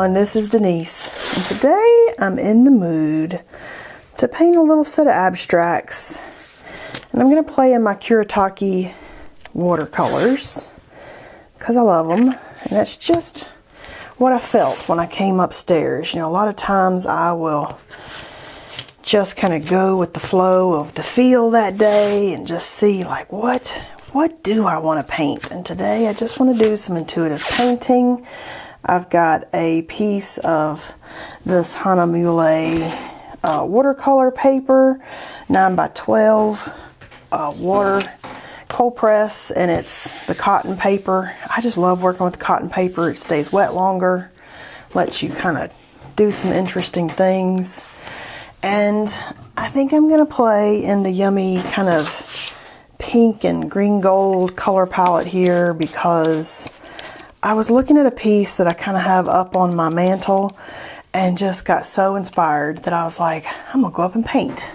everyone, this is Denise, and today I'm in the mood to paint a little set of abstracts, and I'm going to play in my Kuretake watercolors because I love them, and that's just what I felt when I came upstairs. You know, a lot of times I will just kind of go with the flow of the feel that day and just see like what do I want to paint. And today I just want to do some intuitive painting. I've got a piece of this Nouveau watercolor paper, 9x12 water cold press, and it's the cotton paper. I just love working with the cotton paper. It stays wet longer, lets you kind of do some interesting things. And I think I'm going to play in the yummy kind of pink and green gold color palette here because I was looking at a piece that I kind of have up on my mantle and just got so inspired that I was like, I'm gonna go up and paint.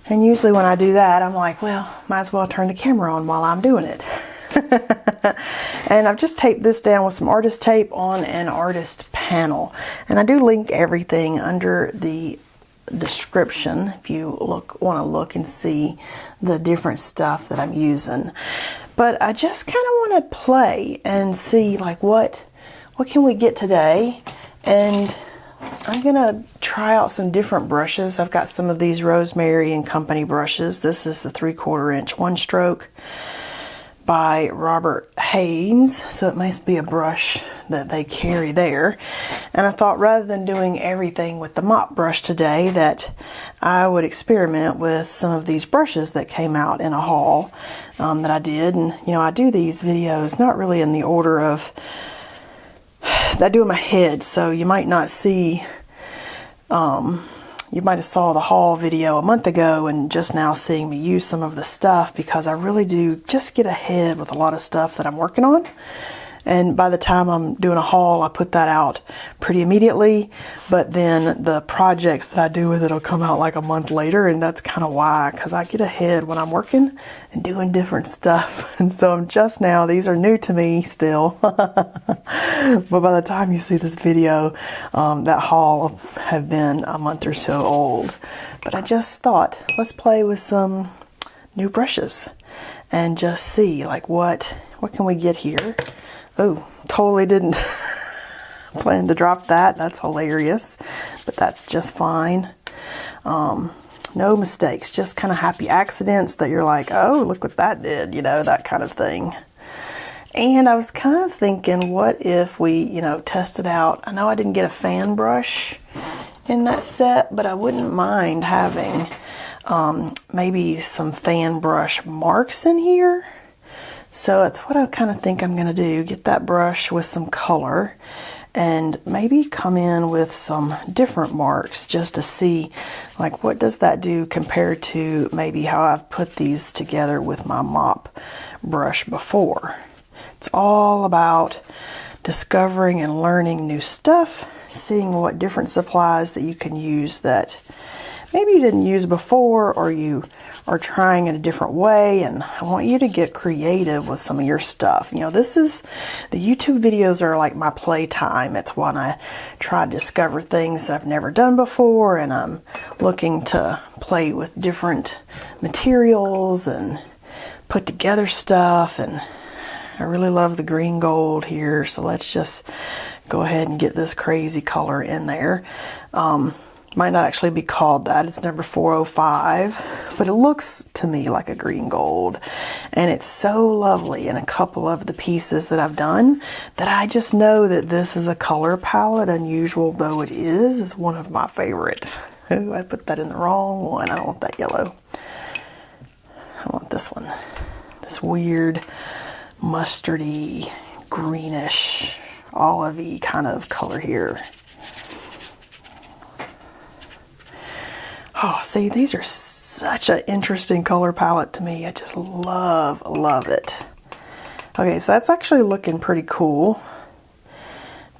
And usually when I do that, I'm like, well, might as well turn the camera on while I'm doing it. And I've just taped this down with some artist tape on an artist panel. And I do link everything under the description if you want to look and see the different stuff that I'm using. But I just kind of want to play and see like what can we get today. And I'm gonna try out some different brushes. I've got some of these Rosemary and Company brushes. This is the 3/4 inch 1-stroke by Robert Haynes, so it must be a brush that they carry there. And I thought rather than doing everything with the mop brush today, that I would experiment with some of these brushes that came out in a haul that I did. And you know, I do these videos not really in the order of I do in my head, so you might not see you might have saw the haul video a month ago and just now seeing me use some of the stuff, because I really do just get ahead with a lot of stuff that I'm working on. And by the time I'm doing a haul, I put that out pretty immediately. But then the projects that I do with it will come out like a month later. And that's kind of why, because I get ahead when I'm working and doing different stuff. And so I'm just now, these are new to me still. But by the time you see this video, that haul will have been a month or so old. But I just thought, let's play with some new brushes and just see like what can we get here. Oh, totally didn't plan to drop that. That's hilarious, but that's just fine. No mistakes, just kind of happy accidents that you're like, oh, look what that did, you know, that kind of thing. And I was kind of thinking, what if we, you know, tested out. I know I didn't get a fan brush in that set, but I wouldn't mind having maybe some fan brush marks in here. So that's what I kind of think I'm going to do. Get that brush with some color and maybe come in with some different marks just to see like what does that do compared to maybe how I've put these together with my mop brush before. It's all about discovering and learning new stuff, seeing what different supplies that you can use that maybe you didn't use before, or you are trying it a different way. And I want you to get creative with some of your stuff. You know, the YouTube videos are like my playtime. It's when I try to discover things I've never done before, and I'm looking to play with different materials and put together stuff. And I really love the green gold here, so let's just go ahead and get this crazy color in there. Might not actually be called that. It's number 405, but it looks to me like a green gold. And it's so lovely in a couple of the pieces that I've done that I just know that this is a color palette, unusual though it is one of my favorite. Ooh, I put that in the wrong one. I don't want that yellow. I want this one. This weird mustardy, greenish, olivey kind of color here. Oh, see, these are such an interesting color palette to me. I just love it. Okay, so that's actually looking pretty cool.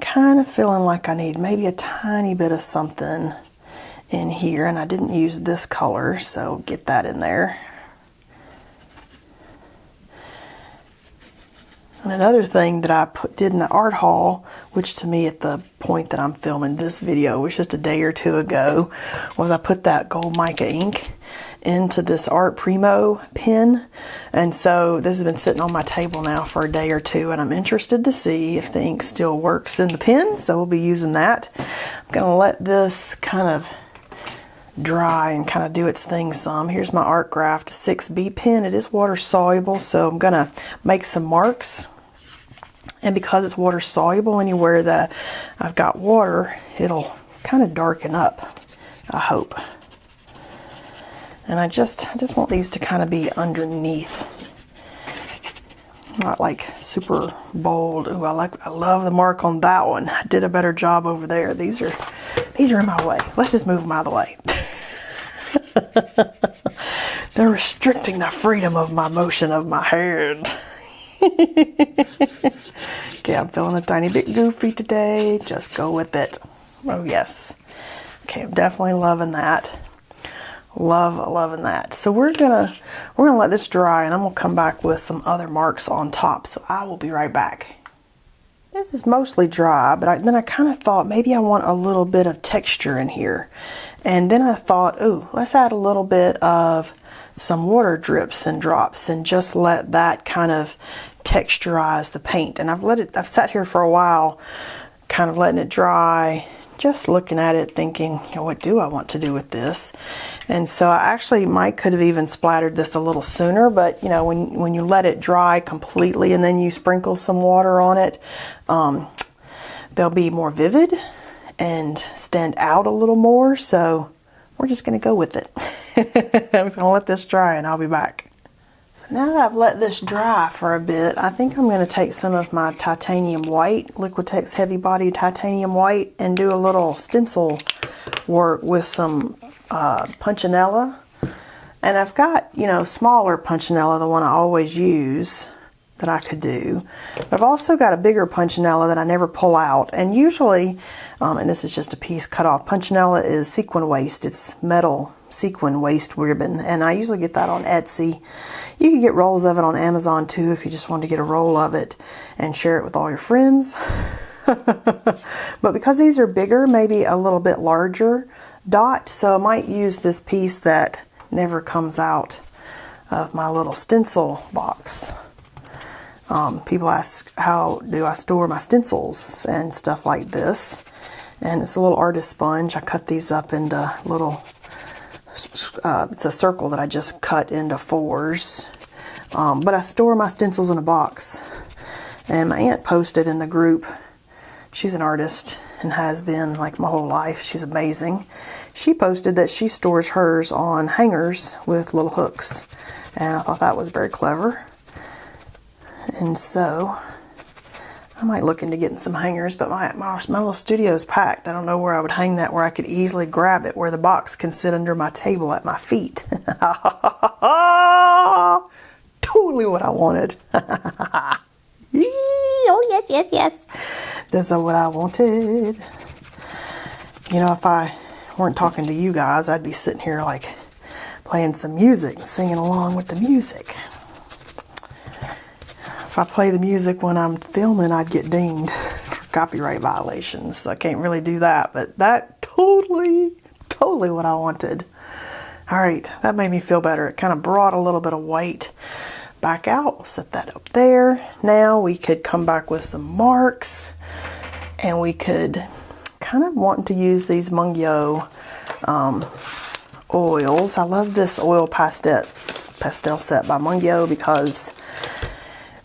Kind of feeling like I need maybe a tiny bit of something in here, and I didn't use this color, so get that in there. And another thing that I did in the art haul, which to me at the point that I'm filming this video was just a day or two ago, was I put that gold mica ink into this Art Primo pen. And so this has been sitting on my table now for a day or two, and I'm interested to see if the ink still works in the pen, so we'll be using that. I'm gonna let this kind of dry and kind of do its thing some. Here's my Art Graft 6B pen. It is water soluble, so I'm gonna make some marks. And because it's water soluble, anywhere that I've got water, it'll kind of darken up, I hope. And I just want these to kind of be underneath, not like super bold. Ooh, I love the mark on that one. I did a better job over there. These are in my way. Let's just move them out of the way. They're restricting the freedom of my motion of my hand. Okay, I'm feeling a tiny bit goofy today. Just go with it. Oh yes. Okay, I'm definitely loving that. Loving that. So we're gonna let this dry, and I'm gonna come back with some other marks on top. So I will be right back. This is mostly dry, but then I kind of thought maybe I want a little bit of texture in here. And then I thought, ooh, let's add a little bit of some water drips and drops and just let that kind of texturize the paint. And I've sat here for a while, kind of letting it dry, just looking at it thinking, you know, what do I want to do with this? And so I actually could have even splattered this a little sooner, but you know, when you let it dry completely and then you sprinkle some water on it, they'll be more vivid and stand out a little more. So we're just gonna go with it. I'm just gonna let this dry and I'll be back. So now that I've let this dry for a bit, I think I'm gonna take some of my titanium white, Liquitex Heavy Body Titanium White, and do a little stencil work with some punchinella. And I've got, you know, smaller punchinella, the one I always use, that I could do. But I've also got a bigger punchinella that I never pull out. And usually, and this is just a piece cut off, punchinella is sequin waste. It's metal sequin waste ribbon. And I usually get that on Etsy. You can get rolls of it on Amazon too if you just want to get a roll of it and share it with all your friends. But because these are bigger, maybe a little bit larger dot, so I might use this piece that never comes out of my little stencil box. People ask, how do I store my stencils and stuff like this? And it's a little artist sponge. I cut these up into little, it's a circle that I just cut into 4s. But I store my stencils in a box. And my aunt posted in the group, she's an artist and has been like my whole life. She's amazing. She posted that she stores hers on hangers with little hooks. And I thought that was very clever. And so I might look into getting some hangers, but my little studio is packed. I don't know where I would hang that where I could easily grab it, where the box can sit under my table at my feet. Totally what I wanted. Oh, yes. This is what I wanted. You know, if I weren't talking to you guys, I'd be sitting here like playing some music, singing along with the music. If I play the music when I'm filming, I'd get dinged for copyright violations. So I can't really do that, but that totally what I wanted. All right, that made me feel better. It kind of brought a little bit of white back out. We'll set that up there. Now we could come back with some marks, and we could kind of want to use these Nouveau oils. I love this oil pastel set by Nouveau because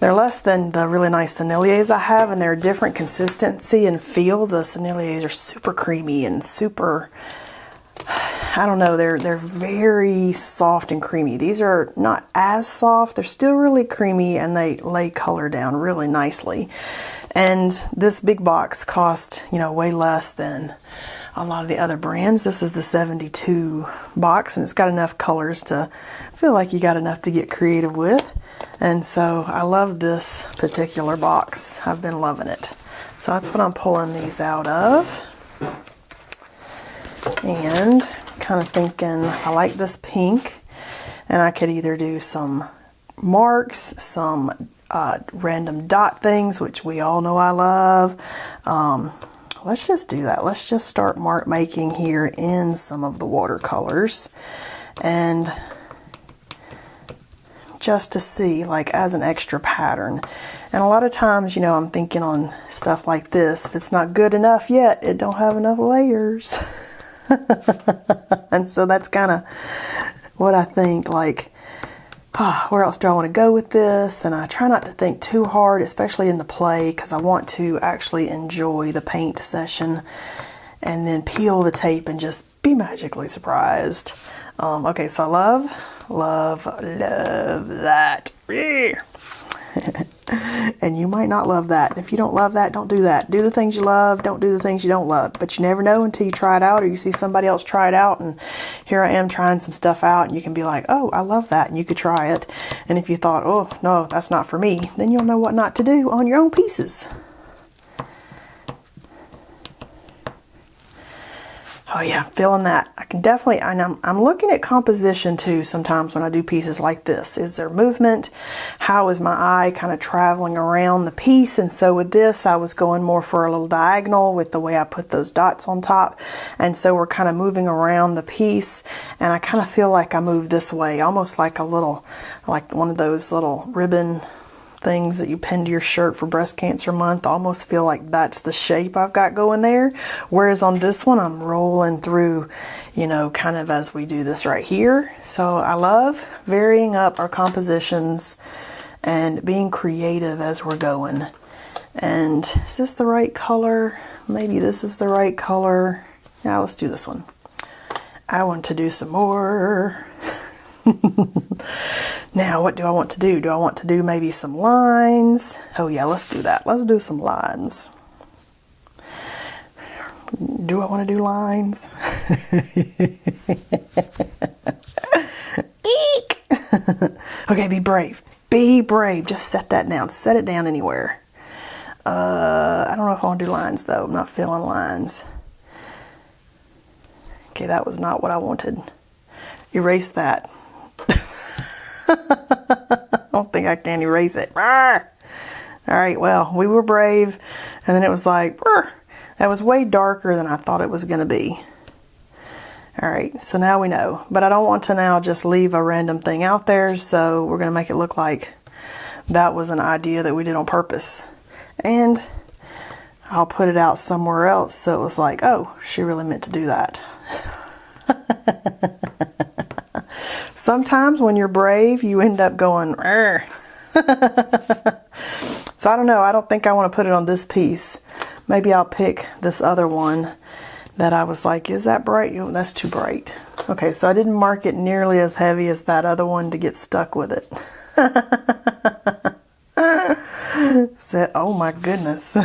they're less than the really nice senneliers I have, and they're a different consistency and feel. The senneliers are super creamy and super, I don't know, they're very soft and creamy. These are not as soft. They're still really creamy, and they lay color down really nicely. And this big box cost, you know, way less than a lot of the other brands. This is the 72 box, and it's got enough colors to feel like you got enough to get creative with. And so I love this particular box. I've been loving it. So that's what I'm pulling these out of. And kind of thinking, I like this pink, and I could either do some marks, some random dot things, which we all know I love. Let's just do that. Let's just start mark making here in some of the watercolors, and just to see, like, as an extra pattern. And a lot of times, you know, I'm thinking on stuff like this, if it's not good enough yet, it don't have enough layers. And so that's kind of what I think, like, where else do I want to go with this? And I try not to think too hard, especially in the play, because I want to actually enjoy the paint session and then peel the tape and just be magically surprised. Okay, so I love that. And you might not love that. If you don't love that, don't do that. Do the things you love, don't do the things you don't love. But you never know until you try it out, or you see somebody else try it out, and here I am trying some stuff out, and you can be like, oh, I love that, and you could try it. And if you thought, oh, no, that's not for me, then you'll know what not to do on your own pieces. Oh yeah, feeling that. I can definitely, I'm looking at composition too sometimes when I do pieces like this. Is there movement? How is my eye kind of traveling around the piece? And so with this, I was going more for a little diagonal with the way I put those dots on top. And so we're kind of moving around the piece, and I kind of feel like I move this way, almost like a little, like one of those little ribbon things that you pin to your shirt for breast cancer month. I almost feel like that's the shape I've got going there. Whereas on this one, I'm rolling through, you know, kind of as we do this right here. So I love varying up our compositions and being creative as we're going. And is this the right color? Maybe this is the right color. Yeah, let's do this one. I want to do some more. Now, what do I want to do? Do I want to do maybe some lines? Oh yeah, let's do that. Let's do some lines. Do I want to do lines? Eek! Okay, be brave. Be brave. Just set that down. Set it down anywhere. I don't know if I want to do lines though. I'm not feeling lines. Okay, that was not what I wanted. Erase that. I don't think I can erase it. All right, well, we were brave, and then it was like, that was way darker than I thought it was going to be. All right, so now we know. But I don't want to now just leave a random thing out there, so we're going to make it look like that was an idea that we did on purpose. And I'll put it out somewhere else, so it was like, oh, she really meant to do that. Sometimes when you're brave, you end up going, so I don't know. I don't think I want to put it on this piece. Maybe I'll pick this other one that I was like, is that bright? Oh, that's too bright. Okay, so I didn't mark it nearly as heavy as that other one to get stuck with it. So, oh my goodness. All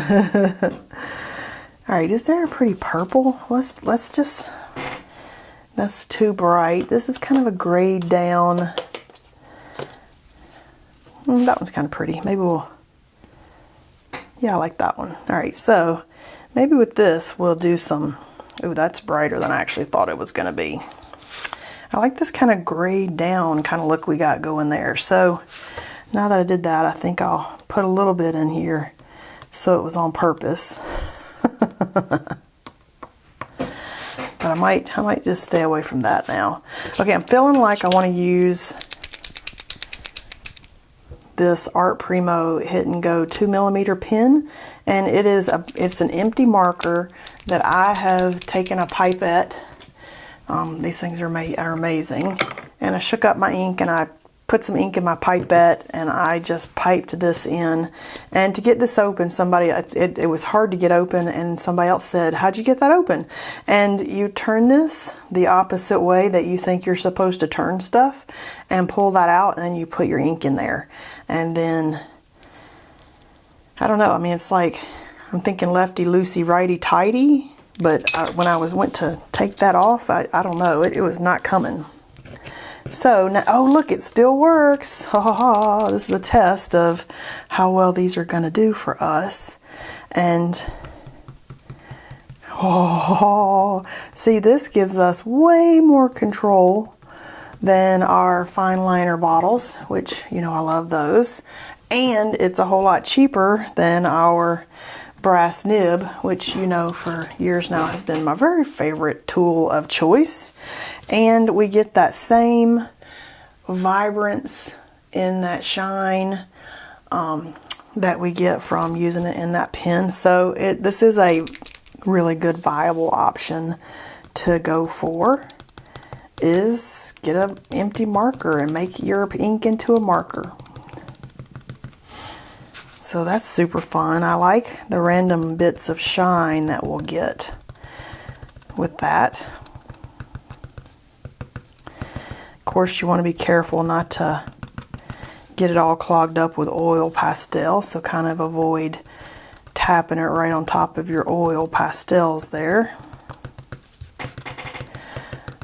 right, is there a pretty purple? Let's just... That's too bright. This is kind of a grayed down. That one's kind of pretty. Maybe we'll... Yeah, I like that one. All right, so maybe with this we'll do some... Ooh, that's brighter than I actually thought it was going to be. I like this kind of grayed down kind of look we got going there. So now that I did that, I think I'll put a little bit in here so it was on purpose. But I might just stay away from that now. Okay, I'm feeling like I want to use this Art Primo Hit and Go 2mm pen, and it's an empty marker that I have taken a pipette. These things are amazing. And I shook up my ink and I put some ink in my pipette, and I just piped this in. And to get this open, it was hard to get open, and somebody else said, how'd you get that open? And you turn this the opposite way that you think you're supposed to turn stuff, and pull that out, and you put your ink in there. And then, I don't know, I mean, it's like, I'm thinking lefty loosey, righty tighty, but when I went to take that off, I don't know, it was not coming. So now, oh look, it still works. Ha ha ha. This is a test of how well these are going to do for us. And oh, see, this gives us way more control than our fine liner bottles, which, you know, I love those. And it's a whole lot cheaper than our brass nib, which you know for years now has been my very favorite tool of choice. And we get that same vibrance in that shine that we get from using it in that pen. So this is a really good viable option to go for, is get an empty marker and make your ink into a marker. So that's super fun. I like the random bits of shine that we'll get with that. Of course, you want to be careful not to get it all clogged up with oil pastel, so kind of avoid tapping it right on top of your oil pastels there.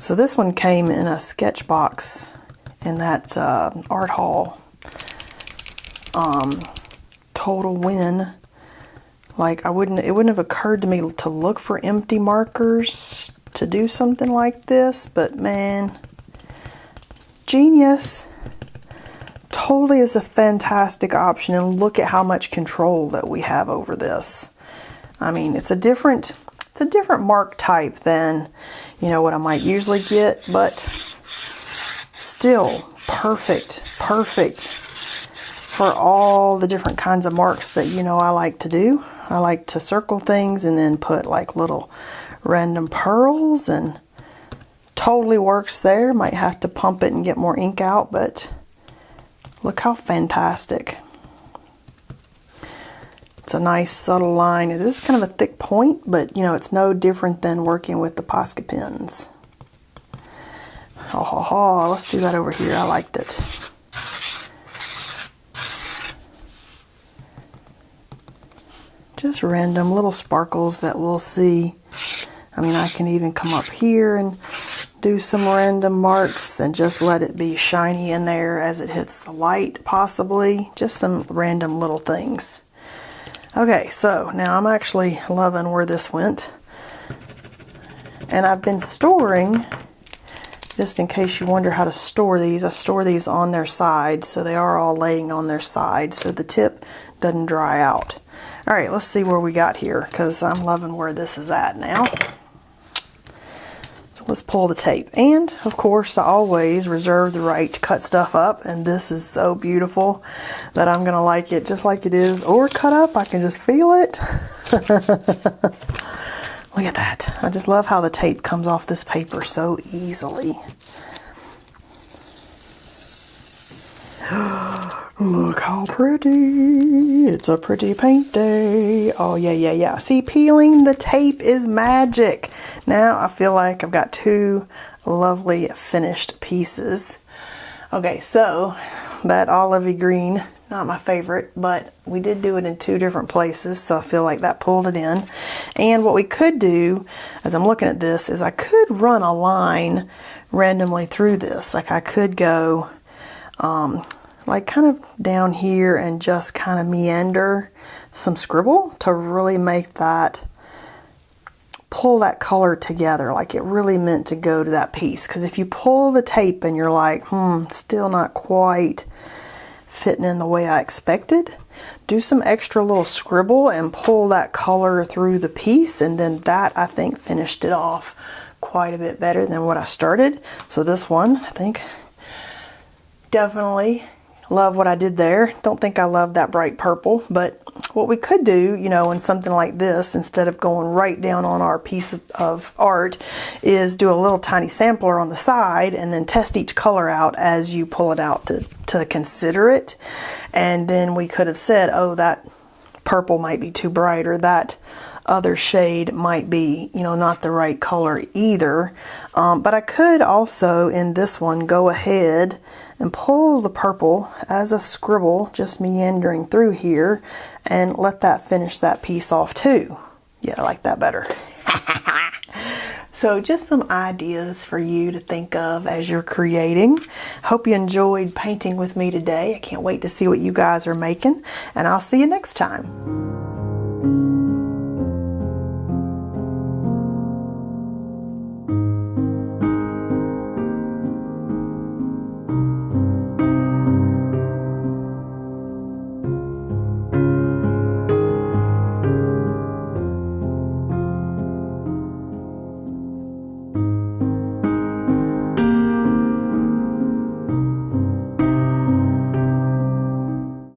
So this one came in a sketch box in that art haul. Total win. Like it wouldn't have occurred to me to look for empty markers to do something like this, but man, genius. Totally is a fantastic option, and look at how much control that we have over this. I mean, it's a different mark type than, you know, what I might usually get, but still perfect for all the different kinds of marks that, you know, I like to do. I like to circle things and then put like little random pearls, and totally works there. Might have to pump it and get more ink out, but look how fantastic. It's a nice subtle line. It is kind of a thick point, but you know, it's no different than working with the Posca pens. Oh, let's do that over here. I liked it. Just random little sparkles that we'll see. I mean, I can even come up here and do some random marks and just let it be shiny in there as it hits the light, possibly. Just some random little things. Okay, so now I'm actually loving where this went. And I've been storing, just in case you wonder how to store these, I store these on their side, so they are all laying on their side so the tip doesn't dry out. All right, let's see where we got here, because I'm loving where this is at now. So let's pull the tape. And, of course, I always reserve the right to cut stuff up, and this is so beautiful that I'm going to like it just like it is, or cut up. I can just feel it. Look at that. I just love how the tape comes off this paper so easily. Look how pretty. It's a pretty paint day. Oh, yeah. See, peeling the tape is magic. Now I feel like I've got two lovely finished pieces. Okay, so that olivey green, not my favorite, but we did do it in two different places, so I feel like that pulled it in. And what we could do, as I'm looking at this, is I could run a line randomly through this. Like I could go like kind of down here and just kind of meander some scribble to really make that, pull that color together like it really meant to go to that piece. Because if you pull the tape and you're like, still not quite fitting in the way I expected, do some extra little scribble and pull that color through the piece, and then that, I think, finished it off quite a bit better than what I started. So this one, I think, definitely love what I did there. Don't think I love that bright purple, but what we could do, you know, in something like this, instead of going right down on our piece of art, is do a little tiny sampler on the side and then test each color out as you pull it out to consider it. And then we could have said, oh, that purple might be too bright, or that other shade might be, you know, not the right color either. But I could also, in this one, go ahead and pull the purple as a scribble, just meandering through here, and let that finish that piece off too. Yeah, I like that better. So just some ideas for you to think of as you're creating. Hope you enjoyed painting with me today. I can't wait to see what you guys are making, and I'll see you next time.